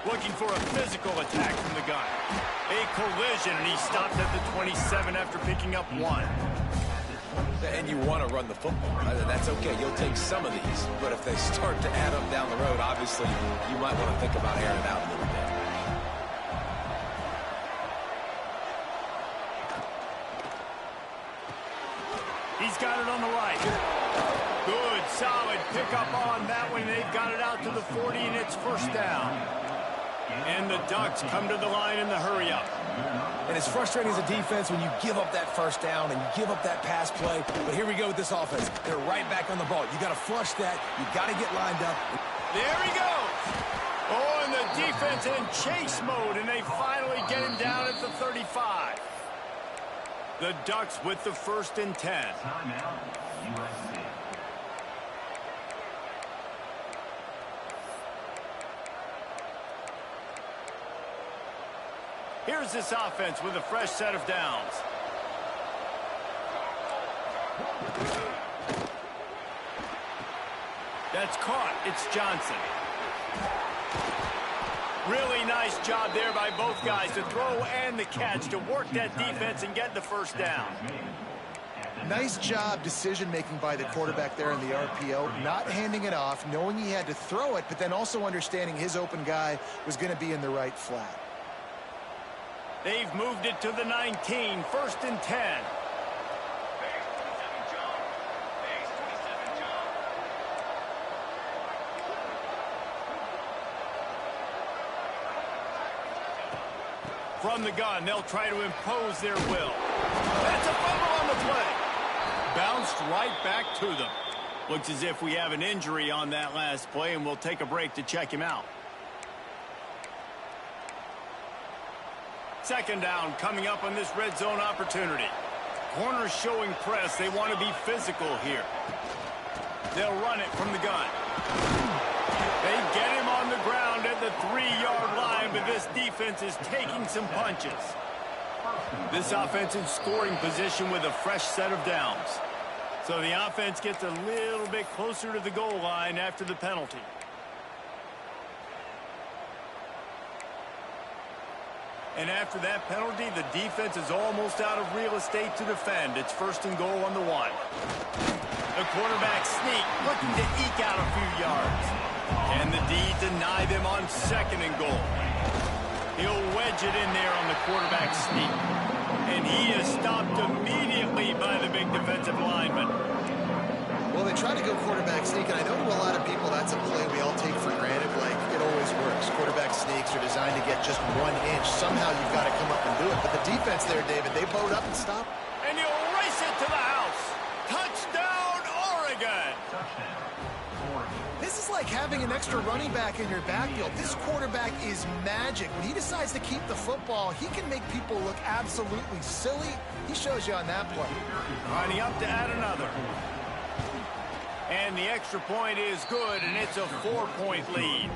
Looking for a physical attack from the gun. A collision, and he stopped at the 27 after picking up 1. And you want to run the football. That's okay. You'll take some of these. But if they start to add up down the road, obviously, you might want to think about airing it out a little bit. He's got it on the right. Good, solid pickup on that one. They've got it out to the 40, and it's first down. And the Ducks come to the line in the hurry-up. And it's frustrating as a defense when you give up that first down and you give up that pass play. But here we go with this offense. They're right back on the ball. You got to flush that. You got to get lined up. There he goes. Oh, and the defense in chase mode, and they finally get him down at the 35. The Ducks with the 1st and 10. Timeout, USC. Here's this offense with a fresh set of downs. That's caught. It's Johnson. Really nice job there by both guys to throw and the catch to work that defense and get the first down. Nice job decision-making by the quarterback there in the RPO, not handing it off, knowing he had to throw it, but then also understanding his open guy was going to be in the right flat. They've moved it to the 19, 1st and 10. From the gun, they'll try to impose their will. That's a fumble on the play. Bounced right back to them. Looks as if we have an injury on that last play, and we'll take a break to check him out. 2nd down coming up on this red zone opportunity. Corners showing press. They want to be physical here. They'll run it from the gun. They get him on the ground at the 3-yard line, but this defense is taking some punches. This offense in scoring position with a fresh set of downs. So the offense gets a little bit closer to the goal line after the penalty. And after that penalty, the defense is almost out of real estate to defend. It's 1st and goal on the 1. The quarterback sneak, looking to eke out a few yards. And the D deny them on 2nd and goal. He'll wedge it in there on the quarterback sneak. And he is stopped immediately by the big defensive lineman. Well, they try to go quarterback sneak, and I know to a lot of people that's a play we all take for granted, like it always works. Quarterback sneaks are designed to get just 1 inch. Somehow you've got to come up and do it. But the defense there, David, they bowed up and stopped. And he'll race it to the house. Touchdown, Oregon. This is like having an extra running back in your backfield. This quarterback is magic. When he decides to keep the football, he can make people look absolutely silly. He shows you on that play. Lining up to add another. And the extra point is good, and it's a 4-point lead.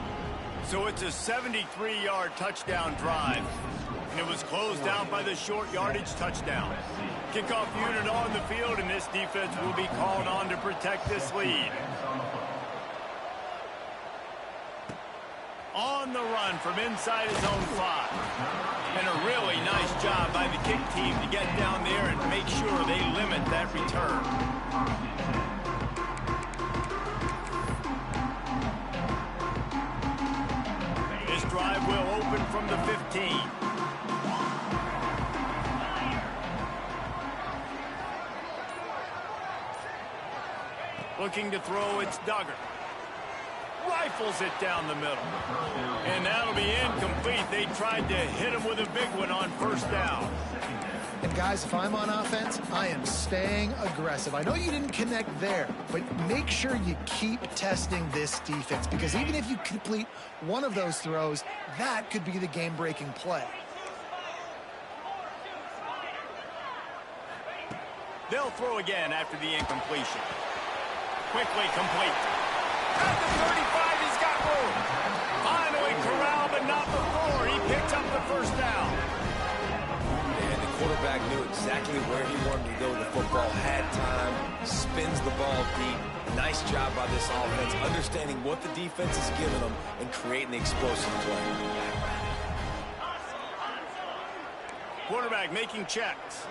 So it's a 73-yard touchdown drive. And it was closed out by the short yardage touchdown. Kickoff unit on the field, and this defense will be called on to protect this lead. On the run from inside his own 5. And a really nice job by the kick team to get down there and make sure they limit that return. This drive will open from the 15. Looking to throw, it's Duggar. Rifles it down the middle. And that'll be incomplete. They tried to hit him with a big one on 1st down. And guys, if I'm on offense, I am staying aggressive. I know you didn't connect there, but make sure you keep testing this defense, because even if you complete one of those throws, that could be the game-breaking play. They'll throw again after the incompletion. Quickly complete. At the 35, he's got room. Finally corralled, but not before. He picks up the 1st down. And the quarterback quarterback knew exactly where he wanted to go with the football, had time, spins the ball deep. Nice job by this offense, understanding what the defense is giving them and creating the explosive play. Quarterback making checks.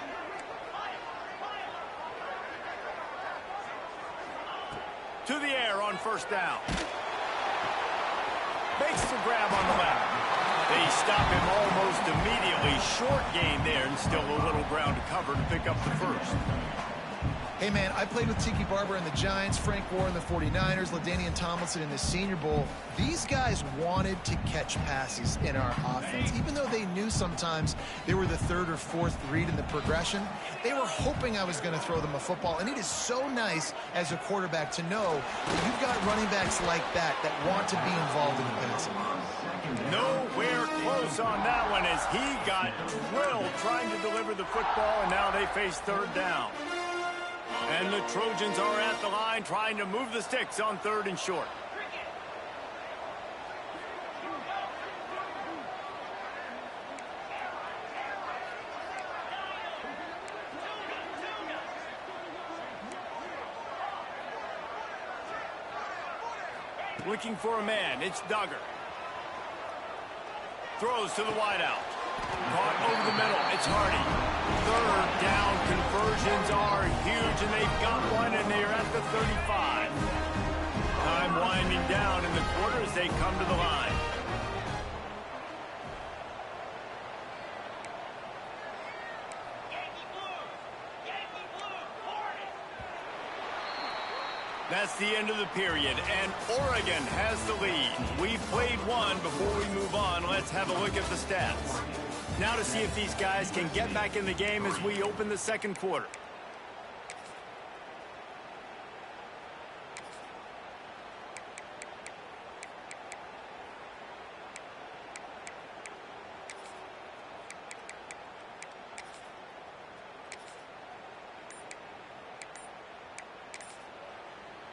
To the air on first down. Makes the grab on the left. They stop him almost immediately. Short gain there and still a little ground to cover to pick up the first. Hey, man, I played with Tiki Barber and the Giants, Frank Gore and the 49ers, LaDainian Tomlinson in the Senior Bowl. These guys wanted to catch passes in our offense. Even though they knew sometimes they were the third or fourth read in the progression, they were hoping I was going to throw them a football. And it is so nice as a quarterback to know that you've got running backs like that that want to be involved in the passing. Nowhere close on that one as he got drilled trying to deliver the football, and now they face third down. And the Trojans are at the line trying to move the sticks on third and short. Looking for a man. It's Duggar. Throws to the wideout. Caught over the middle. It's Hardy. Third down conversions are huge, and they've got one, and they're at the 35. Time winding down in the quarter as they come to the line. That's the end of the period, and Oregon has the lead. We've played one. Before we move on, let's have a look at the stats. Now to see if these guys can get back in the game as we open the second quarter.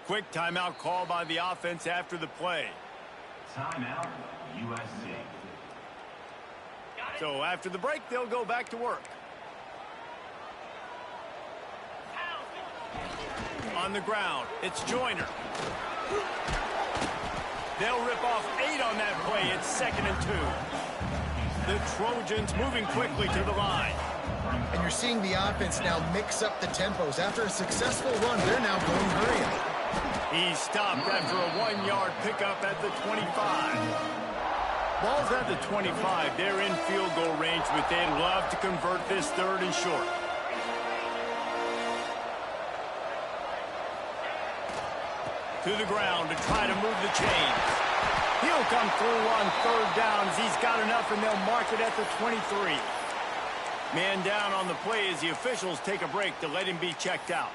Quick timeout call by the offense after the play. Timeout, USC. So after the break, they'll go back to work. On the ground, it's Joyner. They'll rip off 8 on that play. It's 2nd and 2. The Trojans moving quickly to the line. And you're seeing the offense now mix up the tempos. After a successful run, they're now going hurrying. He stopped after a 1-yard pickup at the 25. Ball's at the 25. They're in field goal range, but they'd love to convert this third and short. To the ground to try to move the chains. He'll come through on third down as he's got enough, and they'll mark it at the 23. Man down on the play as the officials take a break to let him be checked out.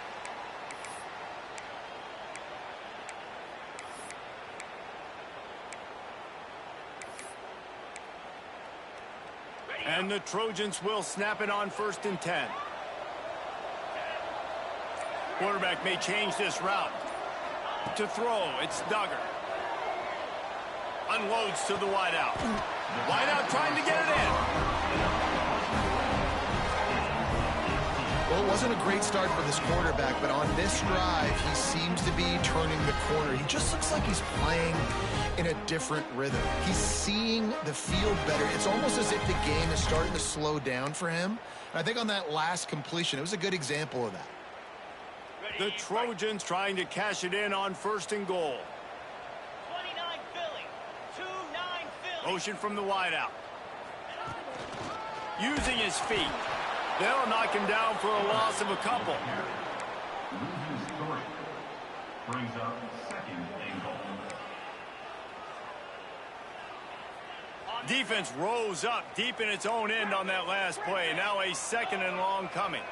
And the Trojans will snap it on 1st and 10. Quarterback may change this route. To throw, it's Duggar. Unloads to the wideout. Wideout trying to get it in. Well, it wasn't a great start for this quarterback, but on this drive, he seems to be turning the corner. He just looks like he's playing in a different rhythm. He's seeing the field better. It's almost as if the game is starting to slow down for him. And I think on that last completion, it was a good example of that. The Trojans trying to cash it in on 1st and goal. 29 Philly. 2-9 Philly. Motion from the wideout. Using his feet. They'll knock him down for a loss of a couple. Loses 3. Brings up 2nd and goal. Defense rose up deep in its own end on that last play. Now a 2nd and long coming.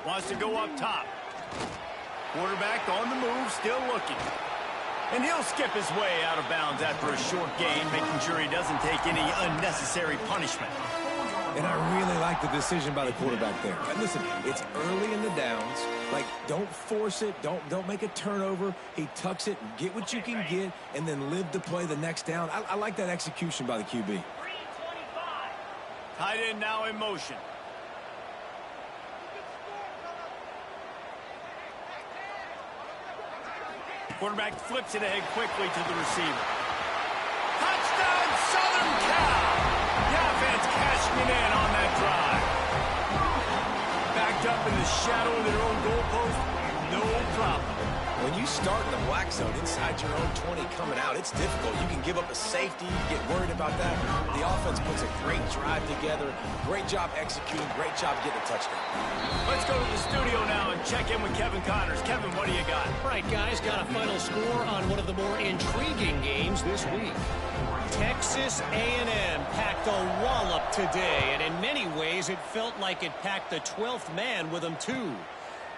Wants to go up top. Quarterback on the move, still looking. And he'll skip his way out of bounds after a short gain, making sure he doesn't take any unnecessary punishment. And I really like the decision by the quarterback there. And listen, it's early in the downs. Like, don't force it. Don't make a turnover. He tucks it, get what you can get, and then live to play the next down. I like that execution by the QB. 3:25. Tight end now in motion. Quarterback flips it ahead quickly to the receiver. Touchdown, Southern Cal! The offense cashing it in on that drive. Backed up in the shadow of their own goalpost, no problem. When you start in the black zone inside your own 20 coming out, it's difficult. You can give up a safety, you get worried about that. The offense puts a great drive together. Great job executing, great job getting a touchdown. Let's go to the studio now and check in with Kevin Connors. Kevin, what do you got? Right, guys, got a final score on one of the more intriguing games this week. Texas A&M packed a wallop today, and in many ways it felt like it packed the 12th man with them too.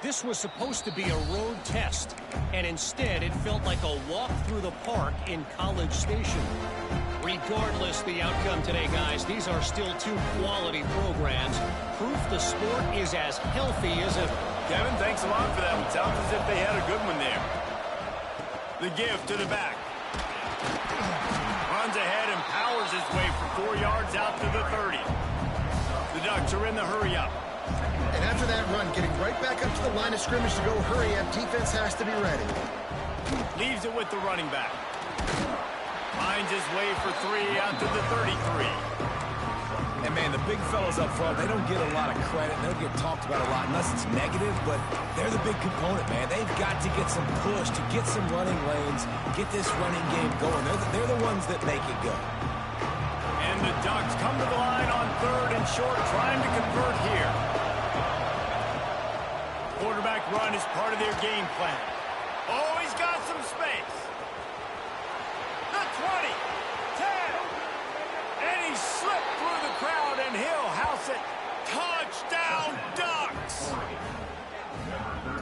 This was supposed to be a road test, and instead it felt like a walk through the park in College Station. Regardless the outcome today, guys, these are still two quality programs. Proof the sport is as healthy as ever. Kevin, thanks a lot for that one. Sounds as if they had a good one there. The give to the back. Runs ahead and powers his way for 4 yards out to the 30. The Ducks are in the hurry-up. And after that run, getting right back up to the line of scrimmage to go hurry up, defense has to be ready. Leaves it with the running back. Finds his way for 3 out to the 33. And, man, the big fellas up front, they don't get a lot of credit. They don't get talked about a lot unless it's negative, but they're the big component, man. They've got to get some push, to get some running lanes, get this running game going. They're the ones that make it go. And the Ducks come to the line on 3rd and short, trying to convert here. Quarterback run is part of their game plan. Oh, he's got some space. The 20, 10, and he slipped through the crowd, and he'll house it. Touchdown, Ducks!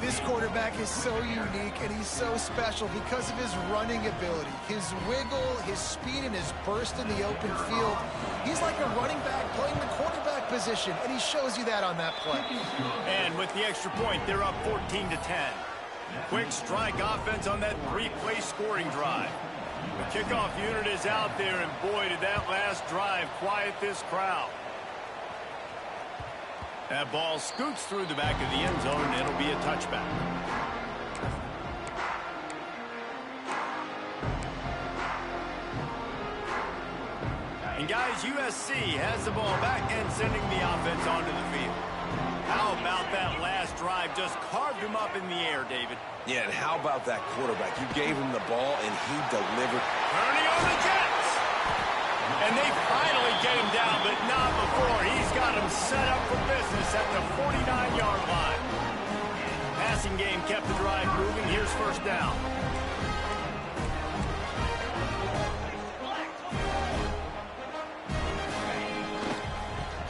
This quarterback is so unique, and he's so special because of his running ability, his wiggle, his speed, and his burst in the open field. He's like a running back playing the quarterback position, and he shows you that on that play. And with the extra point, they're up 14-10. Quick strike offense on that 3-play scoring drive. The kickoff unit is out there, and boy, did that last drive quiet this crowd. That ball scoots through the back of the end zone, and it'll be a touchback. And guys, USC has the ball back and sending the offense onto the field. How about that last drive? Just carved him up in the air, David. Yeah, and how about that quarterback? You gave him the ball, and he delivered. Turning on the Jets. And they finally get him down, but not before. He's got him set up for business at the 49-yard line. Passing game kept the drive moving. Here's first down.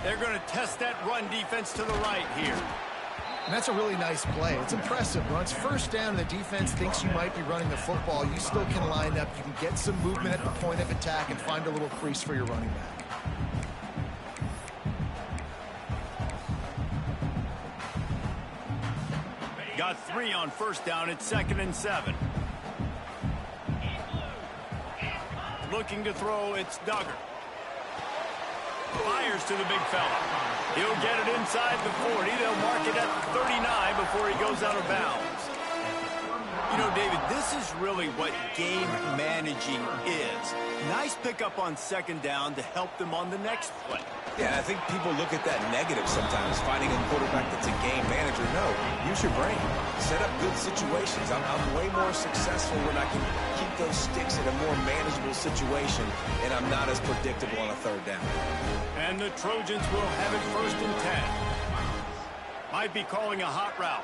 They're going to test that run defense to the right here. And that's a really nice play. It's impressive. When it's first down and the defense thinks you might be running the football, you still can line up. You can get some movement at the point of attack and find a little crease for your running back. Got 3 on first down. It's 2nd and 7. Looking to throw, it's Duggar. Fires to the big fella. He'll get it inside the 40. They'll mark it at the 39 before he goes out of bounds. You know, David, this is really what game managing is. Nice pickup on 2nd down to help them on the next play. Yeah, I think people look at that negative sometimes, finding a quarterback that's a game manager. No, use your brain. Set up good situations. I'm way more successful when I can keep those sticks in a more manageable situation, and I'm not as predictable on a 3rd down. And the Trojans will have it 1st and 10. Might be calling a hot route.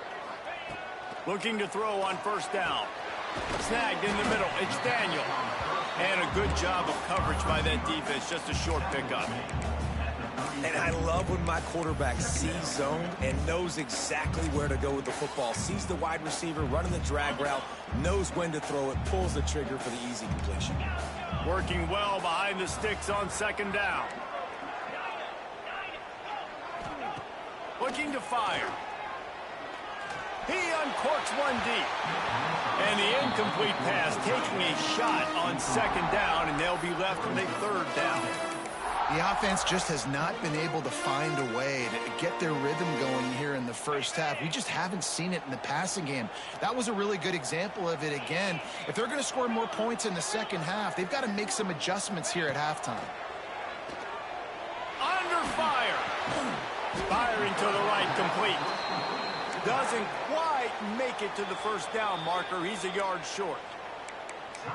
Looking to throw on 1st down. Snagged in the middle. It's Daniel. And a good job of coverage by that defense. Just a short pickup. And I love when my quarterback sees zone and knows exactly where to go with the football. Sees the wide receiver running the drag route, knows when to throw it, pulls the trigger for the easy completion. Working well behind the sticks on 2nd down. looking to fire. He uncorks one deep. And the incomplete pass taking a shot on second down, and they'll be left with a third down. The offense just has not been able to find a way to get their rhythm going here in the first half. We just haven't seen it in the passing game. That was a really good example of it again. If they're going to score more points in the second half, they've got to make some adjustments here at halftime. Under fire. Firing to the right, complete. Doesn't quite make it to the first down marker. He's a yard short.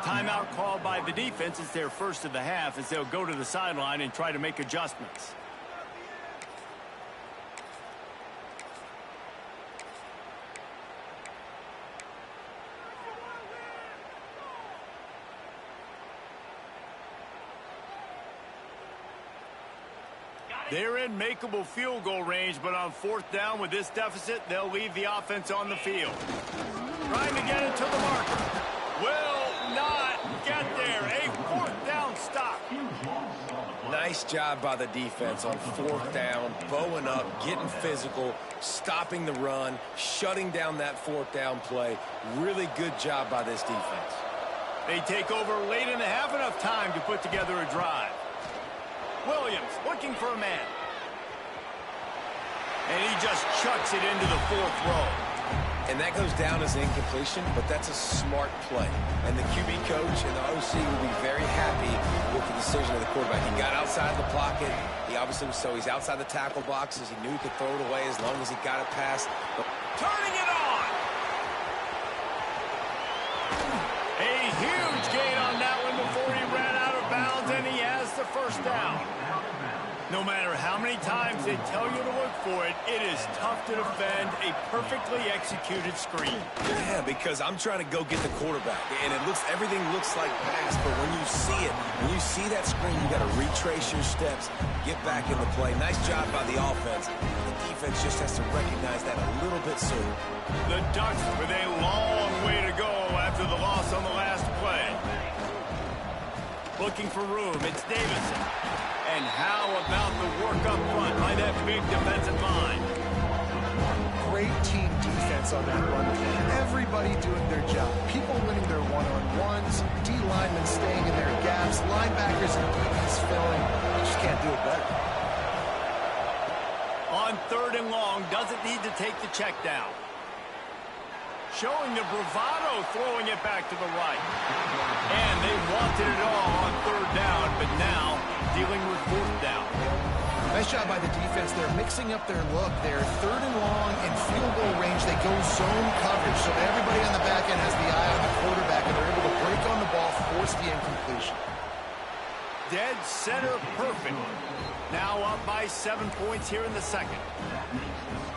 Timeout called by the defense. It's their first of the half as they'll go to the sideline and try to make adjustments. They're in makeable field goal range, but on fourth down with this deficit, they'll leave the offense on the field. Trying to get it to the marker. Will not get there. A fourth down stop. Nice job by the defense on fourth down, bowing up, getting physical, stopping the run, shutting down that fourth down play. Really good job by this defense. They take over late in the half, enough time to put together a drive. Williams looking for a man. And he just chucks it into the fourth row. And that goes down as an incompletion, but that's a smart play. And the QB coach and the OC will be very happy with the decision of the quarterback. He got outside the pocket. He obviously was, so he's outside the tackle boxes. He knew he could throw it away as long as he got it past. But turning it on. A huge gain on that one before he ran out of bounds, and he has the first down. No matter how many times they tell you to look for it, it is tough to defend a perfectly executed screen. Yeah, because I'm trying to go get the quarterback, and everything looks like pass, but when you see it, when you see that screen, you got to retrace your steps, get back in the play. Nice job by the offense. The defense just has to recognize that a little bit sooner. The Ducks with a long way to go after the loss on the last play. Looking for room, it's Davison. And how about the work up front by that big defensive line? Great team defense on that run play. Everybody doing their job. People winning their one-on-ones, D-linemen staying in their gaps, linebackers and DBs filling. You just can't do it better. On third and long, doesn't need to take the check down. Showing the bravado, throwing it back to the right. And they wanted it all on third down, but now dealing with fourth down. Nice job by the defense. They're mixing up their look. They're third and long in field goal range. They go zone coverage, so everybody on the back end has the eye on the quarterback, and they're able to break on the ball, force the incompletion. Dead center perfect. Now up by 7 points here in the second.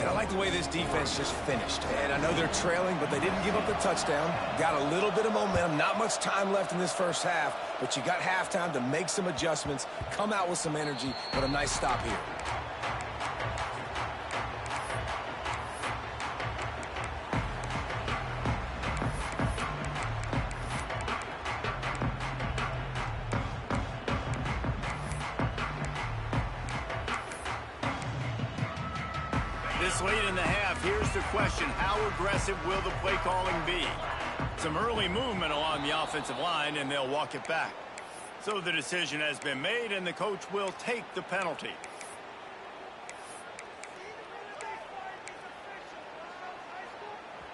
And I like the way this defense just finished. And I know they're trailing, but they didn't give up the touchdown. Got a little bit of momentum. Not much time left in this first half, but you got halftime to make some adjustments, come out with some energy, but a nice stop here. This late in the half, here's the question: how aggressive will the play calling be? Some early movement along the offensive line, and they'll walk it back. So the decision has been made, and the coach will take the penalty.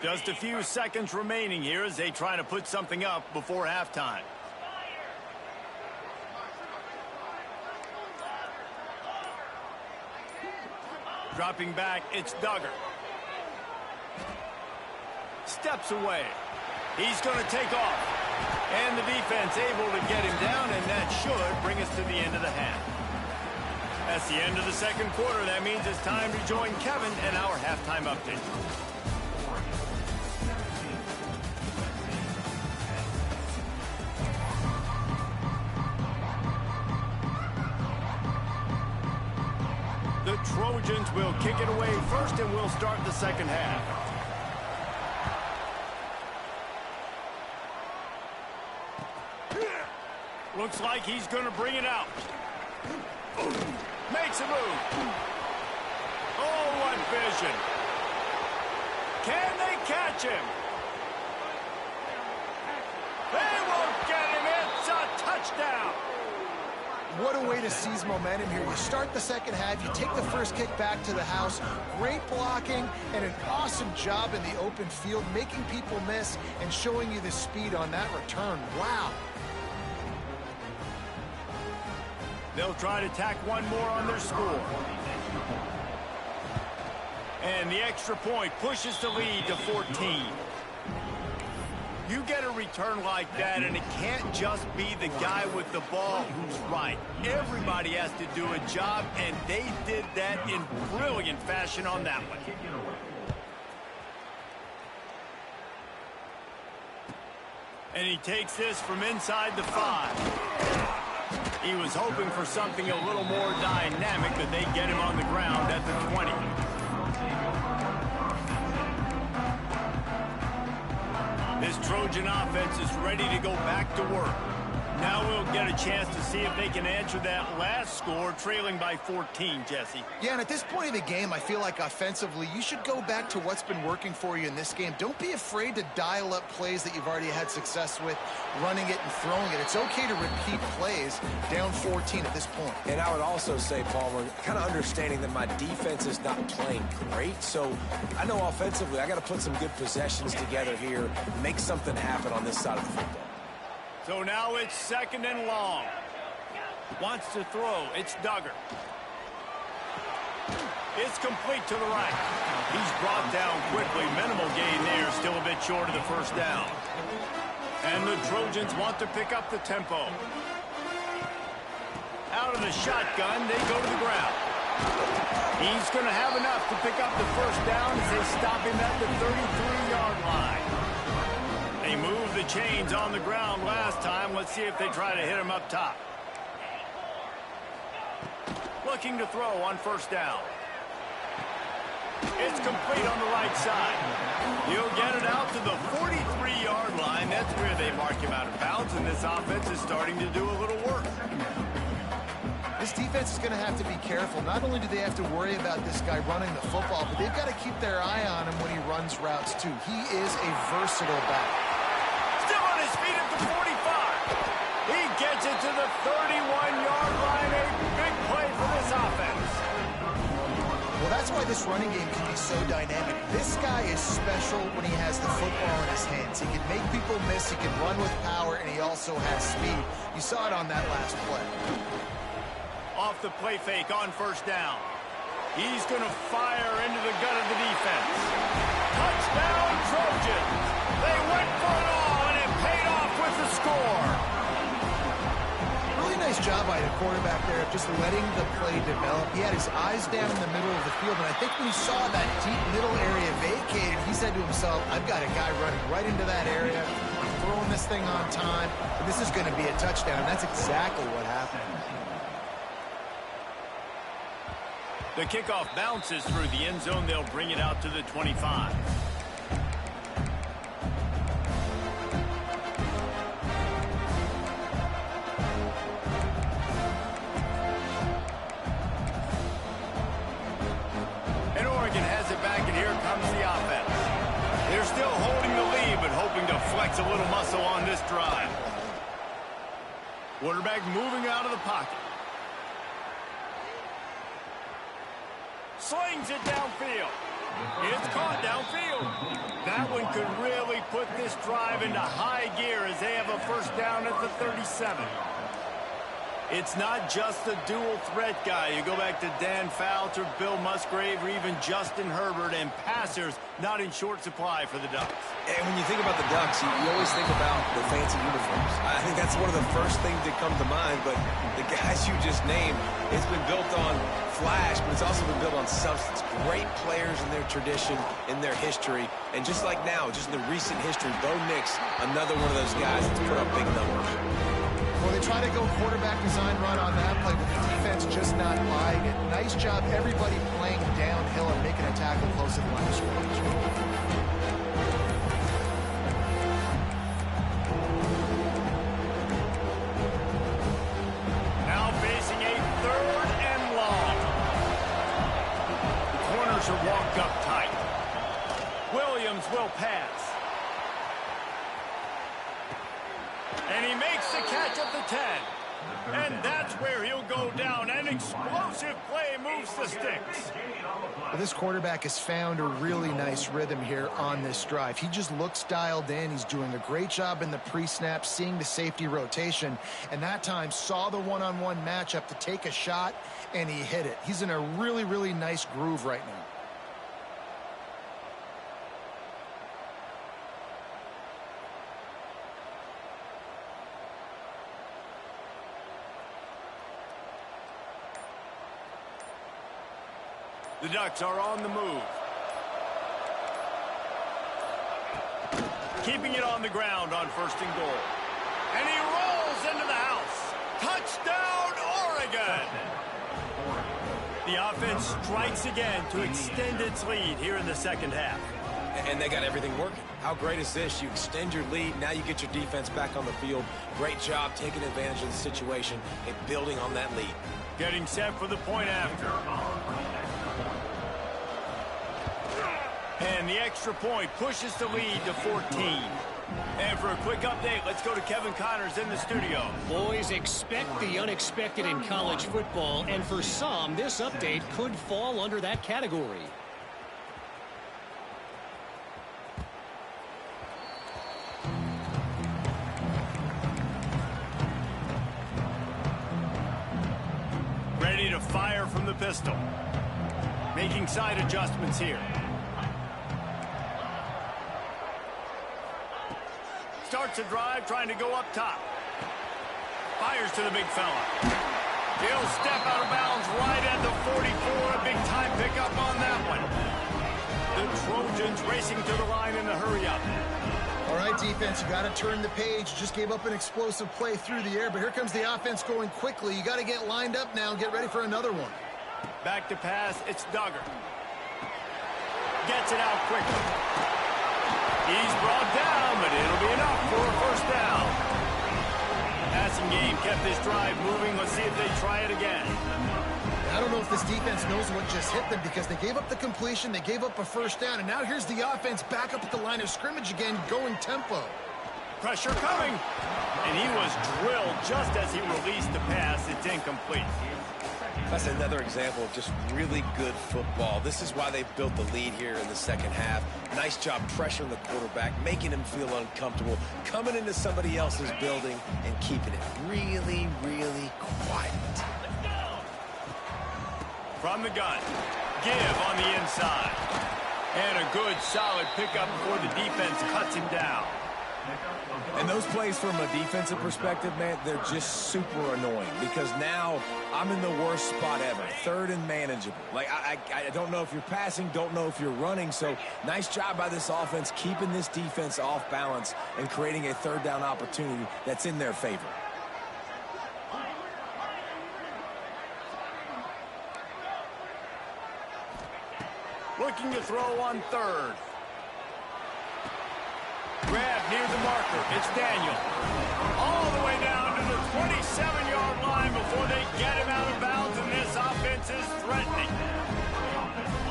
Just a few seconds remaining here as they try to put something up before halftime. Dropping back, it's Duggar. Steps away. He's going to take off. And the defense able to get him down, and that should bring us to the end of the half. That's the end of the second quarter. That means it's time to join Kevin and our halftime update. The Trojans will kick it away first, and we'll start the second half. Looks like he's going to bring it out. Makes a move. Oh, what vision. Can they catch him? They won't get him. It's a touchdown. What a way to seize momentum here. You start the second half, you take the first kick back to the house, great blocking, and an awesome job in the open field, making people miss and showing you the speed on that return. Wow. They'll try to tack one more on their score. And the extra point pushes the lead to 14. You get a return like that, and it can't just be the guy with the ball who's right. Everybody has to do a job, and they did that in brilliant fashion on that one. And he takes this from inside the 5. He was hoping for something a little more dynamic, but they get him on the ground at the 20. This Trojan offense is ready to go back to work. Now we'll get a chance to see if they can answer that last score, trailing by 14, Jesse. Yeah, and at this point of the game, I feel like offensively, you should go back to what's been working for you in this game. Don't be afraid to dial up plays that you've already had success with, running it and throwing it. It's okay to repeat plays down 14 at this point. And I would also say, Palmer, kind of understanding that my defense is not playing great. So I know offensively, I got to put some good possessions together here, make something happen on this side of the football. So now it's second and long. Wants to throw. It's Duggar. It's complete to the right. He's brought down quickly. Minimal gain there. Still a bit short of the first down. And the Trojans want to pick up the tempo. Out of the shotgun, they go to the ground. He's going to have enough to pick up the first down as they stop him at the 33-yard line. They moved the chains on the ground last time. Let's see if they try to hit him up top. Looking to throw on first down. It's complete on the right side. He'll get it out to the 43-yard line. That's where they mark him out of bounds, and this offense is starting to do a little work. This defense is going to have to be careful. Not only do they have to worry about this guy running the football, but they've got to keep their eye on him when he runs routes, too. He is a versatile back. Still on his feet at the 45. He gets it to the 31-yard line. A big play for this offense. Well, that's why this running game can be so dynamic. This guy is special when he has the football in his hands. He can make people miss, he can run with power, and he also has speed. You saw it on that last play. Off the play fake on first down. He's going to fire into the gut of the defense. Touchdown, Trojans. They went for it all, and it paid off with the score. Really nice job by the quarterback there of just letting the play develop. He had his eyes down in the middle of the field, and I think when he saw that deep middle area vacated, he said to himself, I've got a guy running right into that area. I'm throwing this thing on time, and this is going to be a touchdown. And that's exactly what happened. The kickoff bounces through the end zone. They'll bring it out to the 25. And Oregon has it back, and here comes the offense. They're still holding the lead, but hoping to flex a little muscle on this drive. Quarterback moving out of the pocket. Slings it downfield. It's caught downfield. That one could really put this drive into high gear as they have a first down at the 37. It's not just the dual threat guy. You go back to Dan Fouts or Bill Musgrave or even Justin Herbert, and passers not in short supply for the Ducks. And when you think about the Ducks, you always think about the fancy uniforms. I think that's one of the first things that come to mind, but the guys you just named, it's been built on flash, but it's also been built on substance. Great players in their tradition, in their history, and just like now, just in the recent history, Bo Nix, another one of those guys that's put up big numbers. Well, they try to go quarterback design run on that play, but the defense just not buying it. Nice job, everybody playing downhill and making a tackle close to the line of scrimmage. defense will pass. And he makes the catch at the 10. And that's where he'll go down. An explosive play moves the sticks. Well, this quarterback has found a really nice rhythm here on this drive. He just looks dialed in. He's doing a great job in the pre-snap, seeing the safety rotation, and that time saw the one-on-one matchup to take a shot, and he hit it. He's in a really, really nice groove right now. The Ducks are on the move. Keeping it on the ground on 1st and goal. And he rolls into the house. Touchdown, Oregon! The offense strikes again to extend its lead here in the second half. And they got everything working. How great is this? You extend your lead. Now you get your defense back on the field. Great job taking advantage of the situation and building on that lead. Getting set for the point after. And the extra point pushes the lead to 14. And for a quick update, let's go to Kevin Connors in the studio. Boys, expect the unexpected in college football, and for some, this update could fall under that category. Ready to fire from the pistol. Making side adjustments here. Starts a drive, trying to go up top. Fires to the big fella. He'll step out of bounds right at the 44. A big time pickup on that one. The Trojans racing to the line in the hurry-up. All right, defense, you got to turn the page. Just gave up an explosive play through the air, but here comes the offense going quickly. You got to get lined up now and get ready for another one. Back to pass, it's Duggar. Gets it out quickly. He's brought down, but it'll be enough for a first down. Passing game kept this drive moving. Let's see if they try it again. I don't know if this defense knows what just hit them because they gave up the completion, they gave up a first down, and now here's the offense back up at the line of scrimmage again, going tempo. Pressure coming. And he was drilled just as he released the pass. It's incomplete. That's another example of just really good football. This is why they built the lead here in the second half. Nice job pressuring the quarterback, making him feel uncomfortable, coming into somebody else's building and keeping it really, really quiet. From the gun, give on the inside. And a good, solid pickup before the defense cuts him down. And those plays from a defensive perspective, man, they're just super annoying because now I'm in the worst spot ever, 3rd and manageable. Like, I don't know if you're passing, don't know if you're running, so nice job by this offense keeping this defense off balance and creating a 3rd down opportunity that's in their favor. Looking to throw on 3rd. Grab near the marker. It's Daniel. All the way down to the 27-yard line before they get him out of bounds, and this offense is threatening.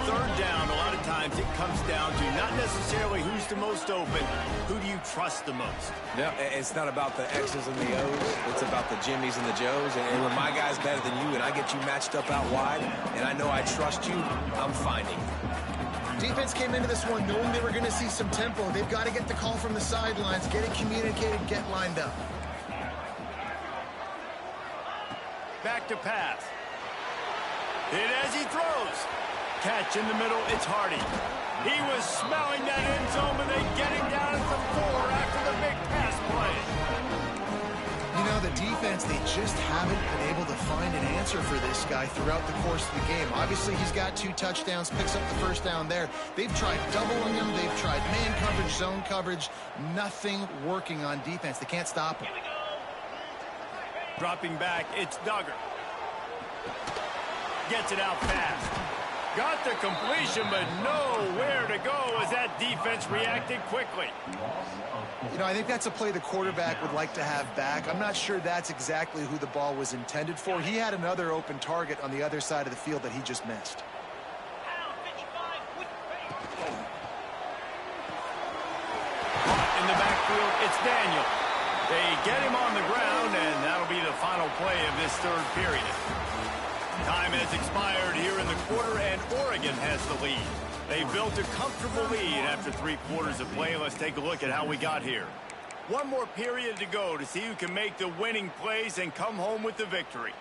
3rd down, a lot of times it comes down to not necessarily who's the most open, who do you trust the most? No, it's not about the X's and the O's. It's about the Jimmys and the Joes. And when my guy's better than you and I get you matched up out wide, and I know I trust you, I'm finding you. Defense came into this one knowing they were going to see some tempo. They've got to get the call from the sidelines, get it communicated, get lined up. Back to pass. Hit as he throws. Catch in the middle, it's Hardy. He was smelling that end zone, but they get him down at the 4 after the big pass play. You know, the defense, they just haven't been able to find an answer for this guy throughout the course of the game. Obviously, he's got 2 touchdowns, picks up the first down there. They've tried doubling him. They've tried man coverage, zone coverage. Nothing working on defense. They can't stop him. Dropping back, it's Duggar. Gets it out fast. Got the completion, but nowhere to go as that defense reacted quickly. You know, I think that's a play the quarterback would like to have back. I'm not sure that's exactly who the ball was intended for. He had another open target on the other side of the field that he just missed. in the backfield. It's Daniel. They get him on the ground, and that'll be the final play of this third period. Time has expired here in the quarter, and Oregon has the lead. They built a comfortable lead after 3 quarters of play. Let's take a look at how we got here. One more period to go to see who can make the winning plays and come home with the victory.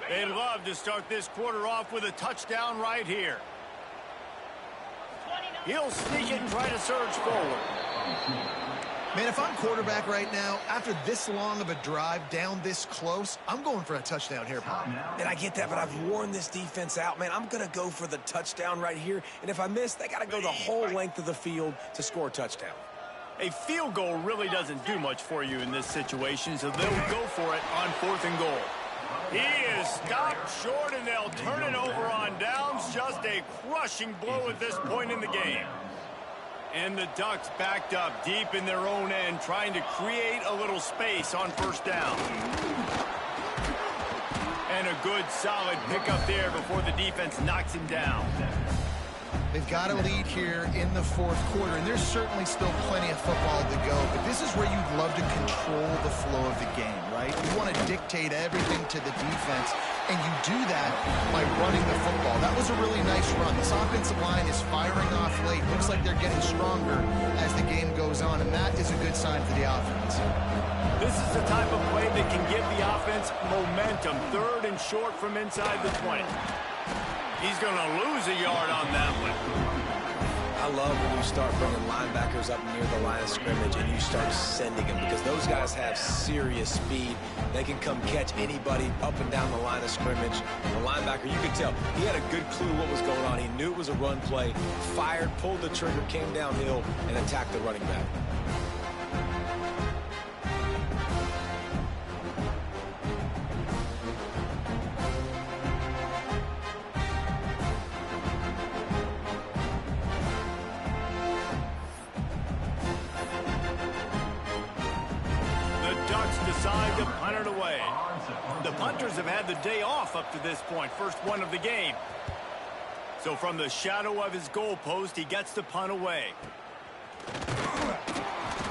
They'd love to start this quarter off with a touchdown right here. He'll sneak it and try to surge forward. Man, if I'm quarterback right now, after this long of a drive down this close, I'm going for a touchdown here, Bob. And I get that, but I've worn this defense out, man. I'm going to go for the touchdown right here. And if I miss, they got to go the whole length of the field to score a touchdown. A field goal really doesn't do much for you in this situation, so they'll go for it on 4th and goal. He is stopped short, and they'll turn it over on downs. Just a crushing blow at this point in the game. And the Ducks backed up deep in their own end, trying to create a little space on 1st down. And a good, solid pickup there before the defense knocks him down. They've got a lead here in the 4th quarter, and there's certainly still plenty of football to go, but this is where you'd love to control the flow of the game, right? You want to dictate everything to the defense, and you do that by running the football. That was a really nice run. This offensive line is firing off late. Looks like they're getting stronger as the game goes on, and that is a good sign for the offense. This is the type of play that can give the offense momentum. 3rd and short from inside the 20. He's going to lose a yard on that one. I love when you start bringing linebackers up near the line of scrimmage and you start sending them, because those guys have serious speed. They can come catch anybody up and down the line of scrimmage. The linebacker, you could tell, he had a good clue what was going on. He knew it was a run play, fired, pulled the trigger, came downhill, and attacked the running back. Decide to punt it away. The punters have had the day off up to this point, first one of the game. So from the shadow of his goalpost, he gets the punt away.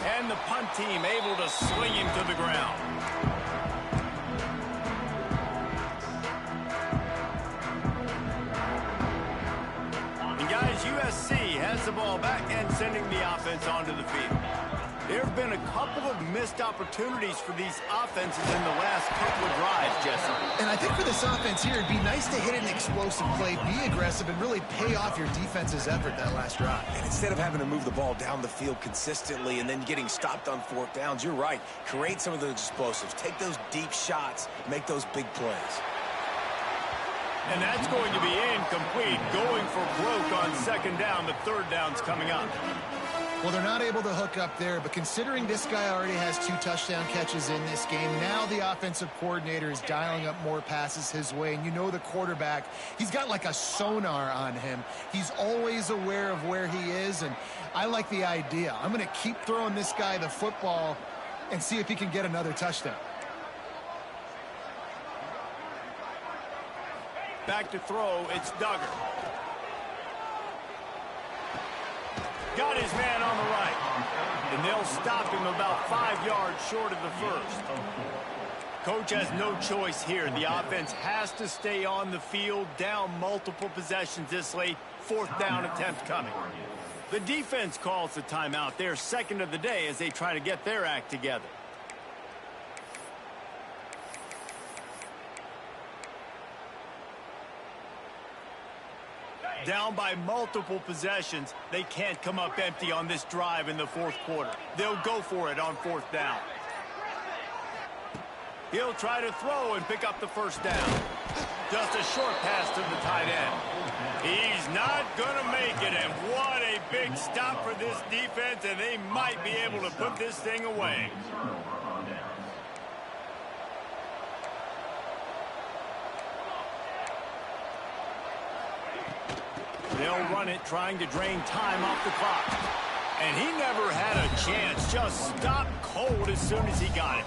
And the punt team able to sling him to the ground. And guys, USC has the ball back and sending the offense onto the field. There have been a couple of missed opportunities for these offenses in the last couple of drives, Jesse. And I think for this offense here, it'd be nice to hit an explosive play, be aggressive, and really pay off your defense's effort that last drive. And instead of having to move the ball down the field consistently and then getting stopped on 4th downs, you're right. Create some of those explosives. Take those deep shots. Make those big plays. And that's going to be incomplete. Going for broke on 2nd down. The 3rd down's coming up. Well, they're not able to hook up there, but considering this guy already has 2 touchdown catches in this game, now the offensive coordinator is dialing up more passes his way. And you know the quarterback, he's got like a sonar on him. He's always aware of where he is, and I like the idea. I'm going to keep throwing this guy the football and see if he can get another touchdown. Back to throw, it's Duggar. Got his man on the right. And they'll stop him about 5 yards short of the first. Coach has no choice here. The offense has to stay on the field, down multiple possessions this late. 4th down attempt coming. The defense calls the timeout. They're 2nd of the day as they try to get their act together. Down by multiple possessions. They can't come up empty on this drive in the 4th quarter. They'll go for it on 4th down. He'll try to throw and pick up the 1st down. Just a short pass to the tight end. He's not going to make it, and what a big stop for this defense, and they might be able to put this thing away. They'll run it, trying to drain time off the clock. And he never had a chance. Just stopped cold as soon as he got it.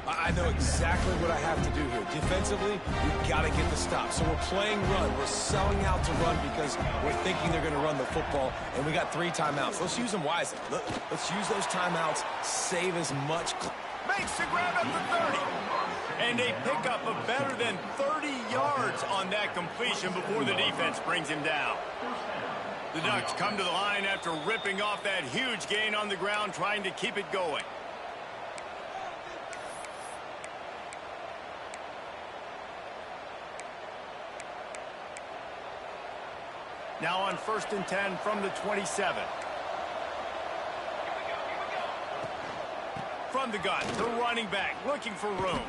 I know exactly what I have to do here. Defensively, we've got to get the stop. So we're playing run. We're selling out to run because we're thinking they're going to run the football, and we got 3 timeouts. Let's use them wisely. Let's use those timeouts, save as much. Makes the grab at the 30. And a pickup of better than 30 yards on that completion before the defense brings him down. The Ducks come to the line after ripping off that huge gain on the ground, trying to keep it going. Now on 1st and 10 from the 27. From the gun, the running back looking for room.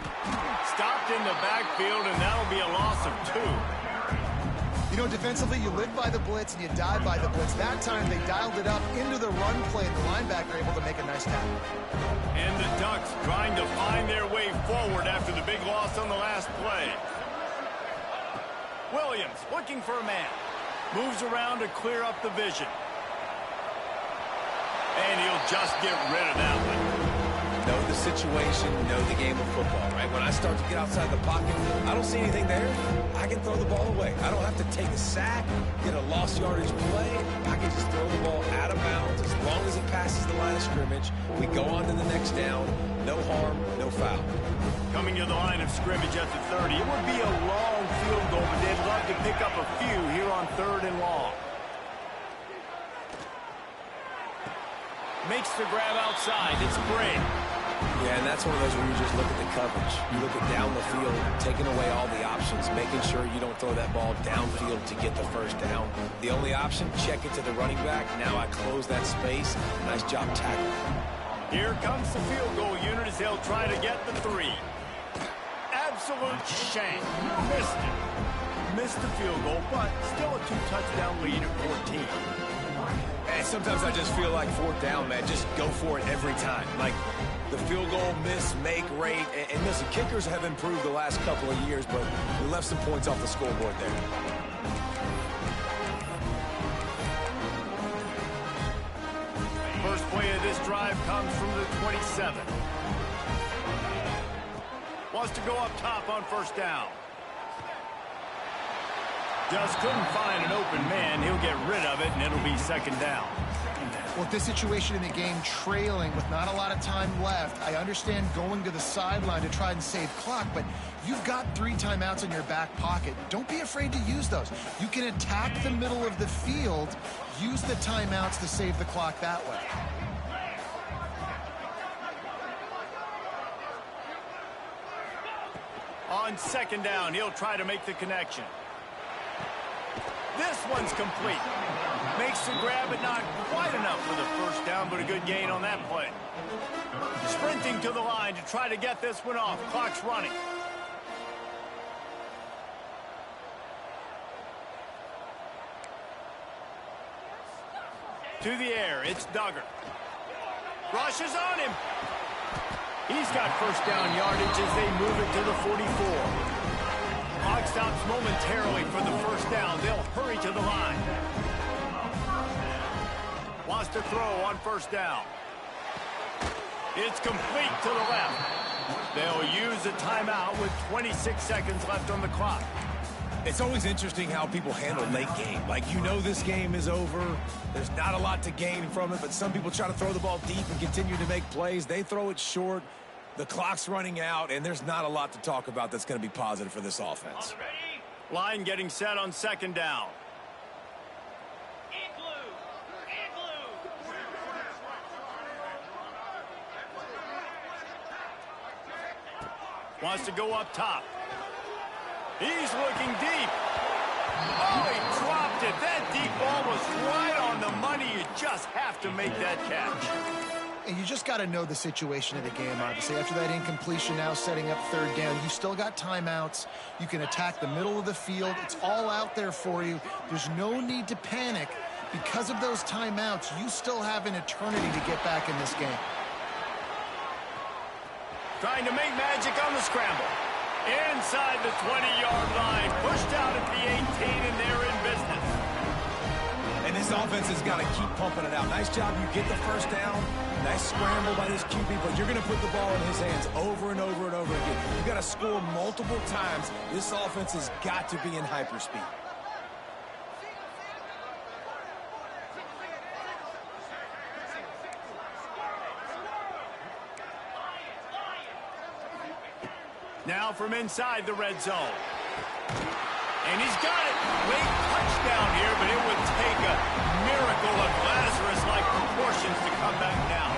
Stopped in the backfield, and that'll be a loss of 2. You know, defensively, you live by the blitz and you die by the blitz. That time, they dialed it up into the run play, and the linebacker able to make a nice tackle. And the Ducks trying to find their way forward after the big loss on the last play. Williams looking for a man. Moves around to clear up the vision. And he'll just get rid of that one. Know the situation, know the game of football, right? When I start to get outside the pocket, I don't see anything there. I can throw the ball away. I don't have to take a sack, get a lost yardage play. I can just throw the ball out of bounds as long as it passes the line of scrimmage. We go on to the next down. No harm, no foul. Coming to the line of scrimmage at the 30. It would be a long field goal, but they'd love to pick up a few here on 3rd and long. Makes the grab outside. It's Bray. Yeah, and that's one of those where you just look at the coverage. You look at down the field, taking away all the options, making sure you don't throw that ball downfield to get the 1st down. The only option, check it to the running back. Now I close that space. Nice job tackling. Here comes the field goal unit as they'll try to get the 3. Absolute shame. Missed it. Missed the field goal, but still a 2-touchdown lead at 14. And sometimes I just feel like 4th down, man. Just go for it every time. Like the field goal miss, make rate. And listen, kickers have improved the last couple of years, but we left some points off the scoreboard there. First play of this drive comes from the 27. Wants to go up top on 1st down. Just couldn't find an open man. He'll get rid of it, and it'll be 2nd down. Well, this situation in the game, trailing with not a lot of time left, I understand going to the sideline to try and save clock, but you've got 3 timeouts in your back pocket. Don't be afraid to use those. You can attack the middle of the field, use the timeouts to save the clock that way. On 2nd down, he'll try to make the connection. This one's complete. Makes the grab, but not quite enough for the 1st down, but a good gain on that play. Sprinting to the line to try to get this one off. Clock's running. To the air, it's Duggar. Rushes on him. He's got 1st down yardage as they move it to the 44. Clock stops momentarily for the 1st down. They'll hurry to the line. Wants to throw on 1st down. It's complete to the left. They'll use a timeout with 26 seconds left on the clock. It's always interesting how people handle late game. Like, you know this game is over. There's not a lot to gain from it, but some people try to throw the ball deep and continue to make plays. They throw it short. The clock's running out, and there's not a lot to talk about that's going to be positive for this offense. Line getting set on 2nd down. Wants to go up top. He's looking deep. Oh, he dropped it. That deep ball was right on the money. You just have to make that catch. And you just got to know the situation of the game, obviously. After that incompletion, now setting up 3rd down, you still got timeouts. You can attack the middle of the field. It's all out there for you. There's no need to panic. Because of those timeouts, you still have an eternity to get back in this game. Trying to make magic on the scramble. Inside the 20-yard line. Pushed out at the 18, and they're in business. And This offense has got to keep pumping it out. Nice job. You get the first down. Nice scramble by this QB, but you're going to put the ball in his hands over and over and over again. You've got to score multiple times. This offense has got to be in hyperspeed. Now from inside the red zone. And he's got it. Late touchdown here, but it would take a miracle of Lazarus-like proportions to come back down.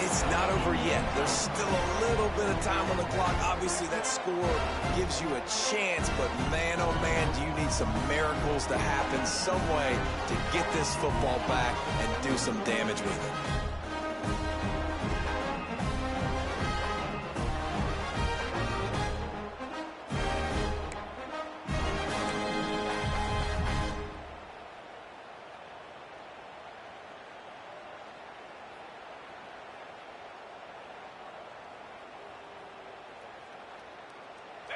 It's not over yet. There's still a little bit of time on the clock. Obviously, that score gives you a chance, but man, oh man, do you need some miracles to happen some way to get this football back and do some damage with it.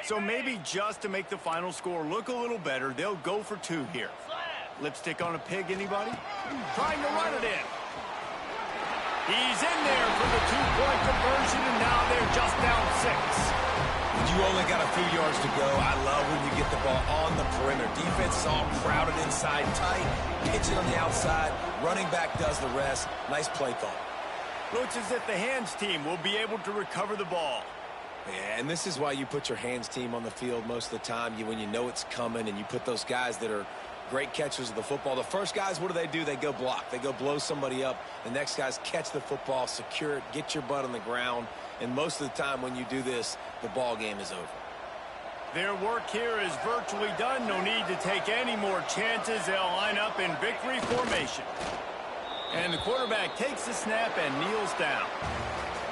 So maybe just to make the final score look a little better, they'll go for 2 here. Lipstick on a pig, anybody? Trying to run it in. He's in there for the 2-point conversion, and now they're just down 6. You only got a few yards to go. I love when you get the ball on the perimeter. Defense is all crowded inside, tight, pitching on the outside. Running back does the rest. Nice play call. Looks as if the hands team will be able to recover the ball. Yeah, and this is why you put your hands team on the field most of the time. When you know it's coming, and you put those guys that are great catchers of the football. The first guys, what do? They go block. They go blow somebody up. The next guys catch the football, secure it, get your butt on the ground. And most of the time when you do this, the ball game is over. Their work here is virtually done. No need to take any more chances. They'll line up in victory formation. And the quarterback takes the snap and kneels down.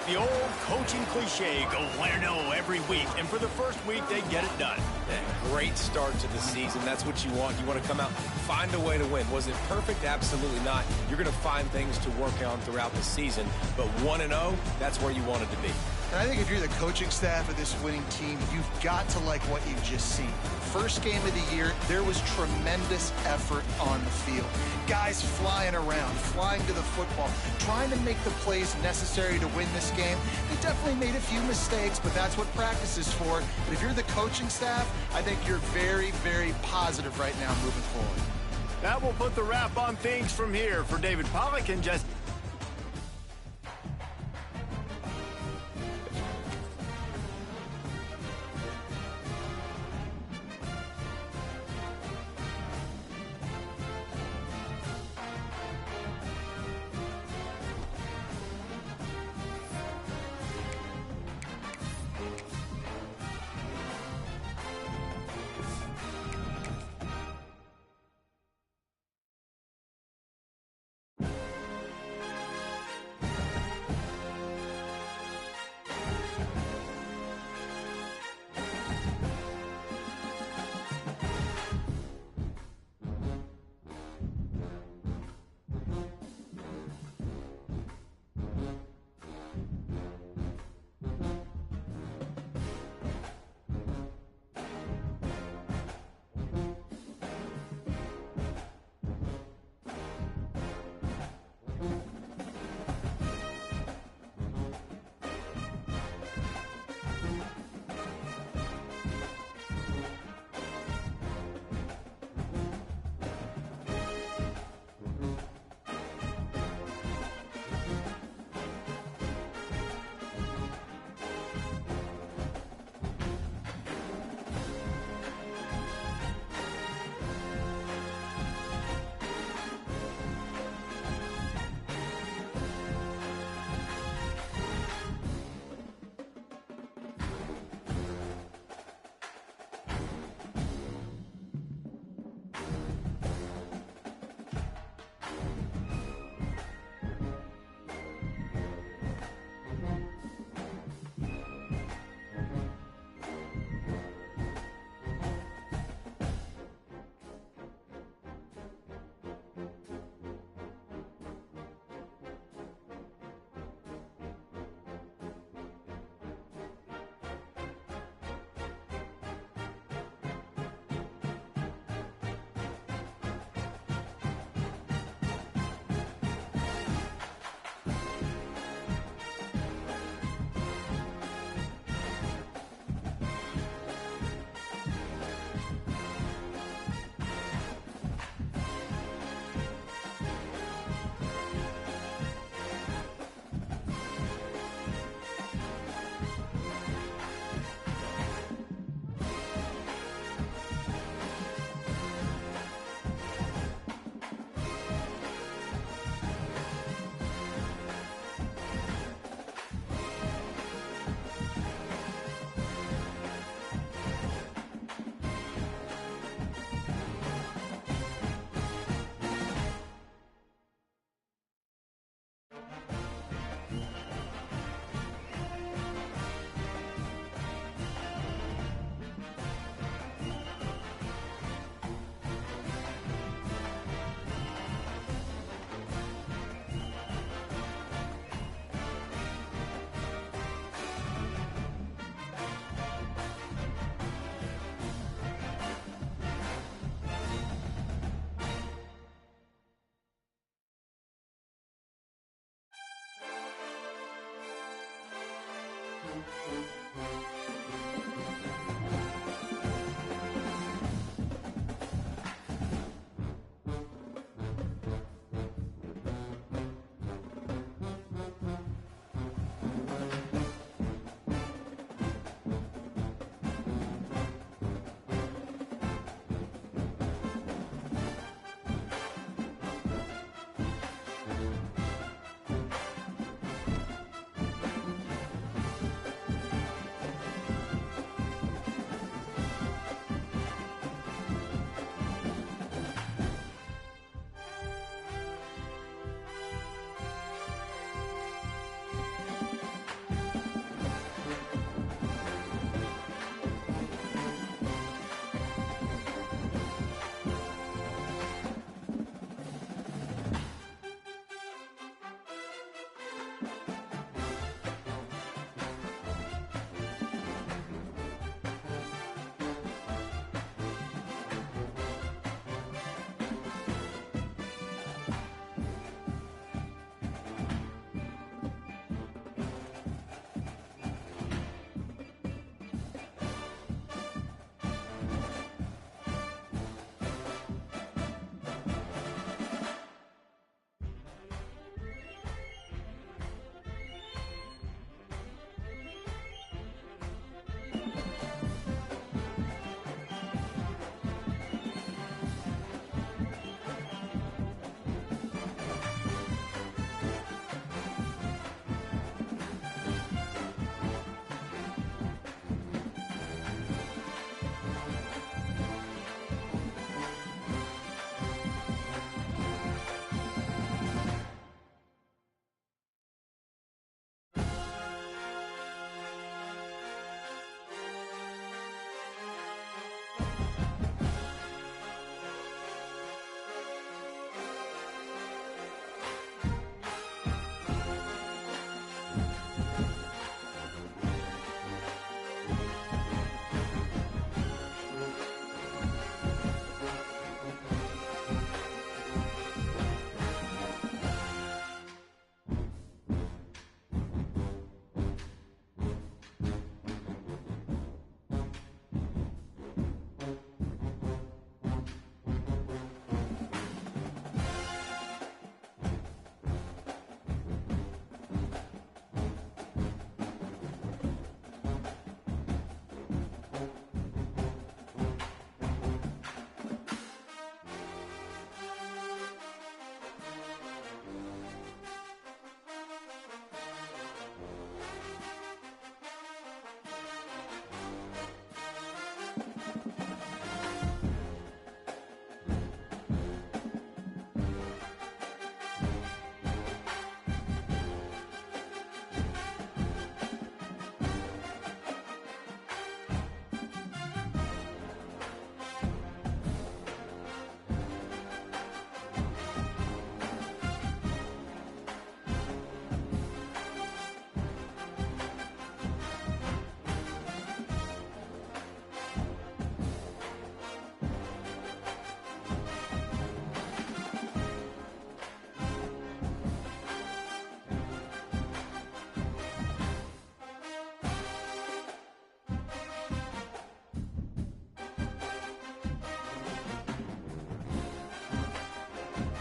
The old coaching cliche, go 1-0 every week. And for the first week, they get it done. Yeah, great start to the season. That's what you want. You want to come out, find a way to win. Was it perfect? Absolutely not. You're going to find things to work on throughout the season. But 1-0, that's where you want it to be. And I think if you're the coaching staff of this winning team, you've got to like what you've just seen. First game of the year, there was tremendous effort on the field. Guys flying around, flying to the football, trying to make the plays necessary to win this game. They definitely made a few mistakes, but that's what practice is for. But if you're the coaching staff, I think you're very, very positive right now moving forward. That will put the wrap on things from here for David Pollack and just...